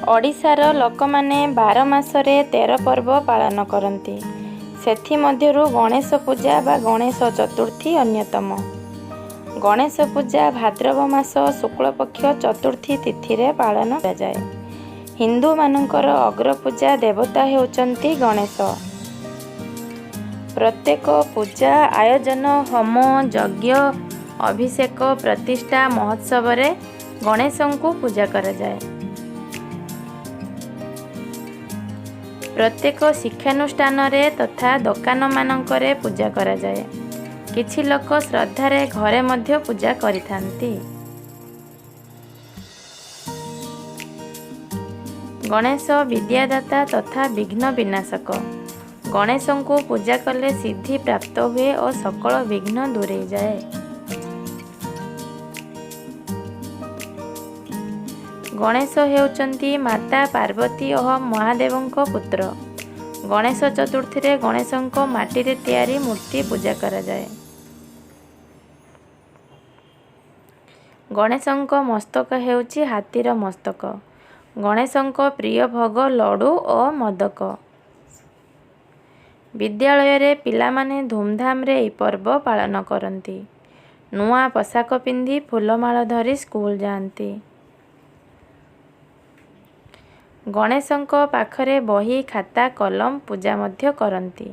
ओडिशार लोकमाने 12 मासरे 13 पर्व पालन करती। सेथिमध्यरु गणेश पूजा बा गणेश चतुर्थी अन्यतम। गणेश पूजा भाद्रव मास शुक्लपक्ष चतुर्थी तिथि रे पालन करा जाए। हिंदू मानकर अग्रपूजा देवता हेउचंती गणेश। प्रत्येक पूजा आयोजन होम यज्ञ अभिषेक प्रतिष्ठा महोत्सव रे गणेश को पूजा करा जाए। प्रत्येक शिक्षानुष्ठान रे तथा दुकान मानकरे पूजा करा जाए। किछि लोक श्रद्धारे घरे मध्य पूजा करिथांती। गणेश विद्यादाता तथा विघ्न विनाशक। गणेश को पूजा कले सिद्धि प्राप्त हुए और सकल विघ्न दूरे जाए। गणेश हेउचंती माता पार्वती और महादेवंक पुत्र। गणेश चतुर्थी रे गणेशंक माटी रे तैयारी मूर्ति पूजा करा जाए। गणेशंक मस्तक हेउची हाथीर मस्तक। गणेशंक प्रिय भोग लड्डू और मोदक। विद्यालय रे पिलामाने धूमधाम रे ई पर्व पालन करती। नुआ पोशाक पिंधि फूलमाला धरी स्कूल जाती। गणेशंक पाखरे बही खाता कलम पूजा मध्य करती।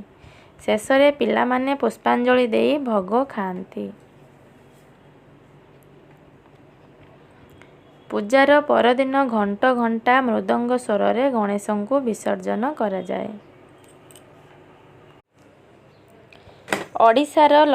शेषरे पिलामाने पुष्पांजलि देई भोग खाती। पूजार परदिन घंट घंटा मृदंग स्वर रे गणेशंकु विसर्जन करा जाए। ओडिशार